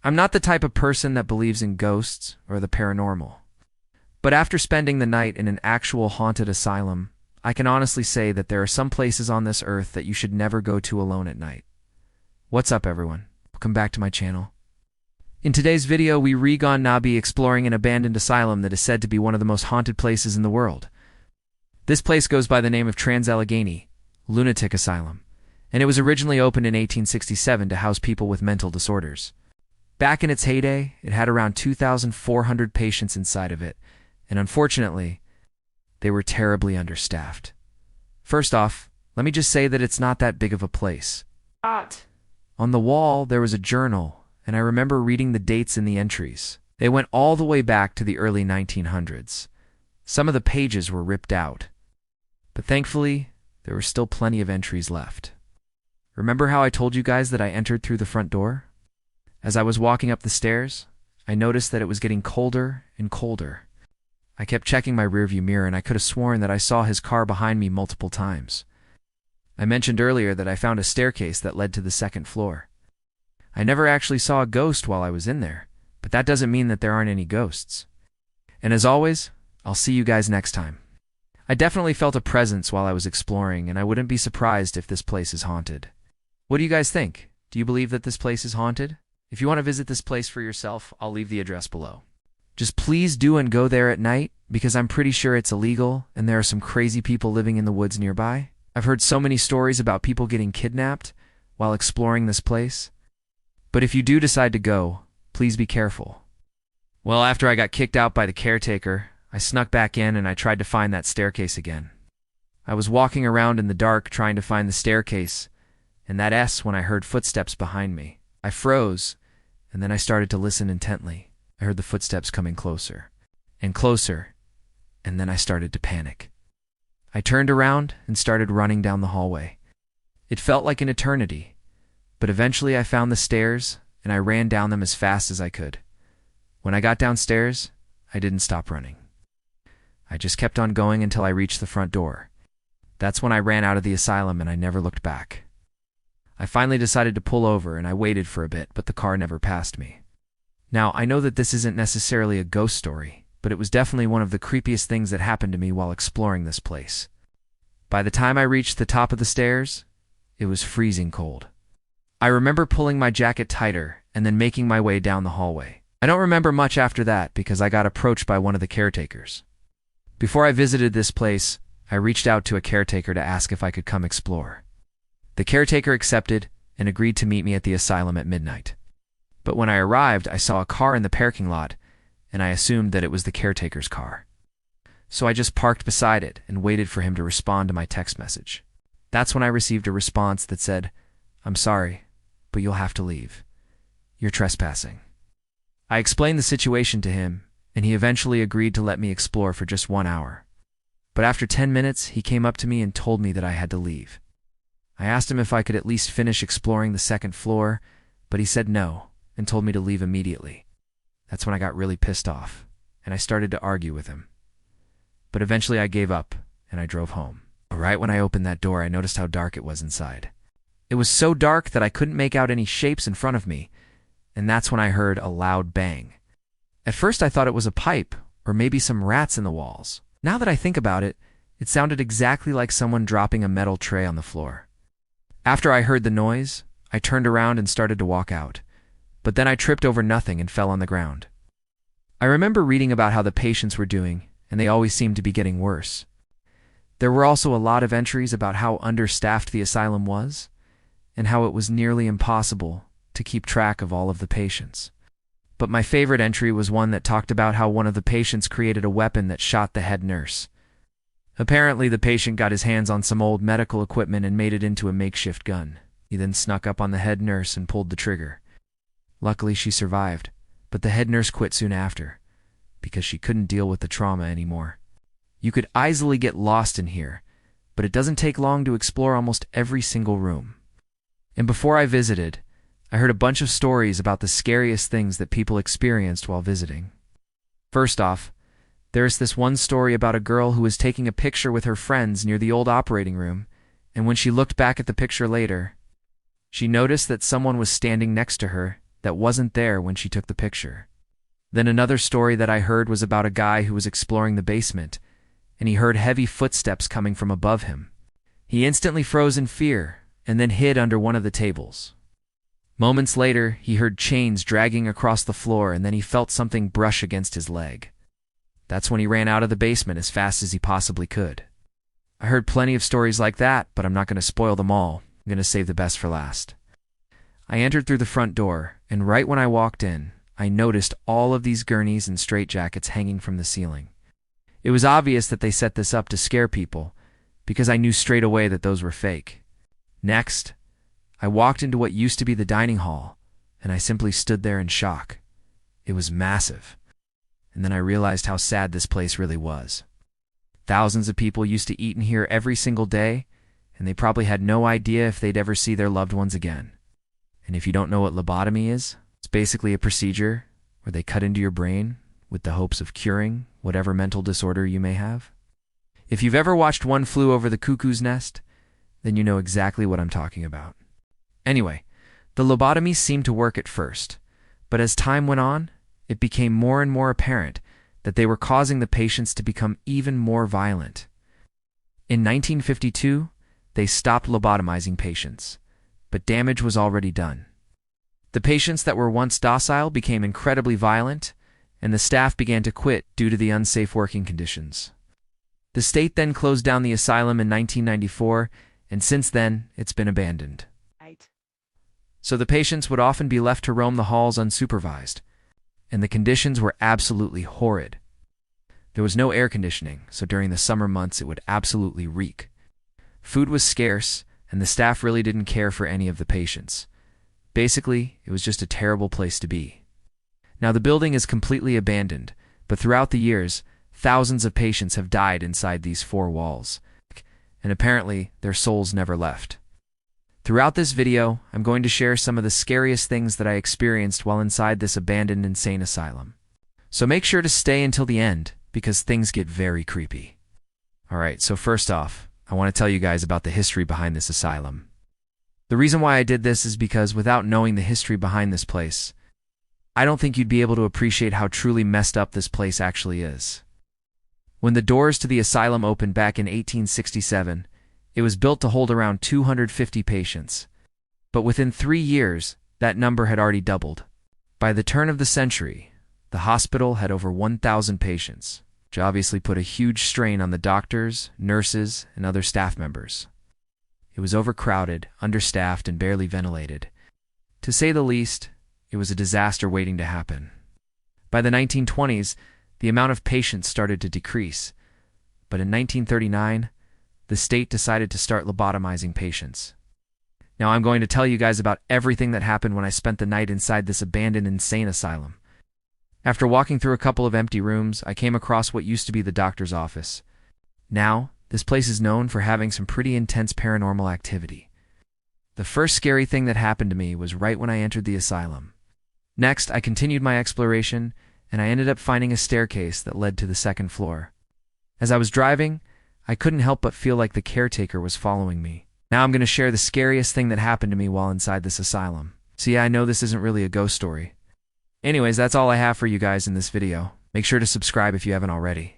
I'm not the type of person that believes in ghosts or the paranormal. But after spending the night in an actual haunted asylum, I can honestly say that there are some places on this earth that you should never go to alone at night. What's up, everyone? Welcome back to my channel. In today's video, we gonna be exploring an abandoned asylum that is said to be one of the most haunted places in the world. This place goes by the name of Trans-Allegheny Lunatic Asylum, and it was originally opened in 1867 to house people with mental disorders. Back in its heyday, it had around 2,400 patients inside of it, and unfortunately, they were terribly understaffed. First off, let me just say that it's not that big of a place. On the wall, there was a journal, and I remember reading the dates in the entries. They went all the way back to the early 1900s. Some of the pages were ripped out, but thankfully, there were still plenty of entries left. Remember how I told you guys that I entered through the front door? As I was walking up the stairs, I noticed that it was getting colder and colder. I kept checking my rearview mirror, and I could have sworn that I saw his car behind me multiple times. I mentioned earlier that I found a staircase that led to the second floor. I never actually saw a ghost while I was in there, but that doesn't mean that there aren't any ghosts. And as always, I'll see you guys next time. I definitely felt a presence while I was exploring, and I wouldn't be surprised if this place is haunted. What do you guys think? Do you believe that this place is haunted? If you want to visit this place for yourself, I'll leave the address below. Just please do and go there at night, because I'm pretty sure it's illegal and there are some crazy people living in the woods nearby. I've heard so many stories about people getting kidnapped while exploring this place. But if you do decide to go, please be careful. Well, after I got kicked out by the caretaker, I snuck back in and I tried to find that staircase again. I was walking around in the dark trying to find the staircase, and that S when I heard footsteps behind me. I froze, and then I started to listen intently. I heard the footsteps coming closer and closer, and then I started to panic. I turned around and started running down the hallway. It felt like an eternity, but eventually I found the stairs and I ran down them as fast as I could. When I got downstairs, I didn't stop running. I just kept on going until I reached the front door. That's when I ran out of the asylum and I never looked back. I finally decided to pull over and I waited for a bit, but the car never passed me. Now, I know that this isn't necessarily a ghost story, but it was definitely one of the creepiest things that happened to me while exploring this place. By the time I reached the top of the stairs, it was freezing cold. I remember pulling my jacket tighter and then making my way down the hallway. I don't remember much after that because I got approached by one of the caretakers. Before I visited this place, I reached out to a caretaker to ask if I could come explore. The caretaker accepted and agreed to meet me at the asylum at midnight. But when I arrived, I saw a car in the parking lot, and I assumed that it was the caretaker's car. So I just parked beside it and waited for him to respond to my text message. That's when I received a response that said, "I'm sorry, but you'll have to leave. You're trespassing." I explained the situation to him, and he eventually agreed to let me explore for just 1 hour. But after 10 minutes, he came up to me and told me that I had to leave. I asked him if I could at least finish exploring the second floor, but he said no and told me to leave immediately. That's when I got really pissed off, and I started to argue with him. But eventually I gave up, and I drove home. Right when I opened that door, I noticed how dark it was inside. It was so dark that I couldn't make out any shapes in front of me, and that's when I heard a loud bang. At first I thought it was a pipe, or maybe some rats in the walls. Now that I think about it, it sounded exactly like someone dropping a metal tray on the floor. After I heard the noise, I turned around and started to walk out. But then I tripped over nothing and fell on the ground. I remember reading about how the patients were doing, and they always seemed to be getting worse. There were also a lot of entries about how understaffed the asylum was, and how it was nearly impossible to keep track of all of the patients. But my favorite entry was one that talked about how one of the patients created a weapon that shot the head nurse. Apparently, the patient got his hands on some old medical equipment and made it into a makeshift gun. He then snuck up on the head nurse and pulled the trigger. Luckily, she survived, but the head nurse quit soon after, because she couldn't deal with the trauma anymore. You could easily get lost in here, but it doesn't take long to explore almost every single room. And before I visited, I heard a bunch of stories about the scariest things that people experienced while visiting. First off, there's this one story about a girl who was taking a picture with her friends near the old operating room, and when she looked back at the picture later, she noticed that someone was standing next to her that wasn't there when she took the picture. Then another story that I heard was about a guy who was exploring the basement, and he heard heavy footsteps coming from above him. He instantly froze in fear and then hid under one of the tables. Moments later, he heard chains dragging across the floor, and then he felt something brush against his leg. That's when he ran out of the basement as fast as he possibly could. I heard plenty of stories like that, but I'm not going to spoil them all. I'm going to save the best for last. I entered through the front door, and right when I walked in, I noticed all of these gurneys and straitjackets hanging from the ceiling. It was obvious that they set this up to scare people, because I knew straight away that those were fake. Next, I walked into what used to be the dining hall, and I simply stood there in shock. It was massive. And then I realized how sad this place really was. Thousands of people used to eat in here every single day, and they probably had no idea if they'd ever see their loved ones again. And if you don't know what lobotomy is, it's basically a procedure where they cut into your brain with the hopes of curing whatever mental disorder you may have. If you've ever watched One Flew Over the Cuckoo's Nest, then you know exactly what I'm talking about. Anyway, the lobotomies seemed to work at first, but as time went on, it became more and more apparent that they were causing the patients to become even more violent. In 1952, they stopped lobotomizing patients, but damage was already done. The patients that were once docile became incredibly violent, and the staff began to quit due to the unsafe working conditions. The state then closed down the asylum in 1994, and since then, it's been abandoned. So the patients would often be left to roam the halls unsupervised, and the conditions were absolutely horrid. There was no air conditioning, so during the summer months it would absolutely reek. Food was scarce, and the staff really didn't care for any of the patients. Basically, it was just a terrible place to be. Now the building is completely abandoned, but throughout the years, thousands of patients have died inside these four walls, and apparently their souls never left. Throughout this video, I'm going to share some of the scariest things that I experienced while inside this abandoned insane asylum. So make sure to stay until the end, because things get very creepy. Alright, so first off, I want to tell you guys about the history behind this asylum. The reason why I did this is because without knowing the history behind this place, I don't think you'd be able to appreciate how truly messed up this place actually is. When the doors to the asylum opened back in 1867, it was built to hold around 250 patients. But within 3 years, that number had already doubled. By the turn of the century, the hospital had over 1,000 patients, which obviously put a huge strain on the doctors, nurses, and other staff members. It was overcrowded, understaffed, and barely ventilated. To say the least, it was a disaster waiting to happen. By the 1920s, the amount of patients started to decrease, but in 1939, the state decided to start lobotomizing patients. Now I'm going to tell you guys about everything that happened when I spent the night inside this abandoned insane asylum. After walking through a couple of empty rooms, I came across what used to be the doctor's office. Now, this place is known for having some pretty intense paranormal activity. The first scary thing that happened to me was right when I entered the asylum. Next, I continued my exploration, and I ended up finding a staircase that led to the second floor. As I was driving, I couldn't help but feel like the caretaker was following me. Now I'm going to share the scariest thing that happened to me while inside this asylum. So yeah, I know this isn't really a ghost story. Anyways, that's all I have for you guys in this video. Make sure to subscribe if you haven't already.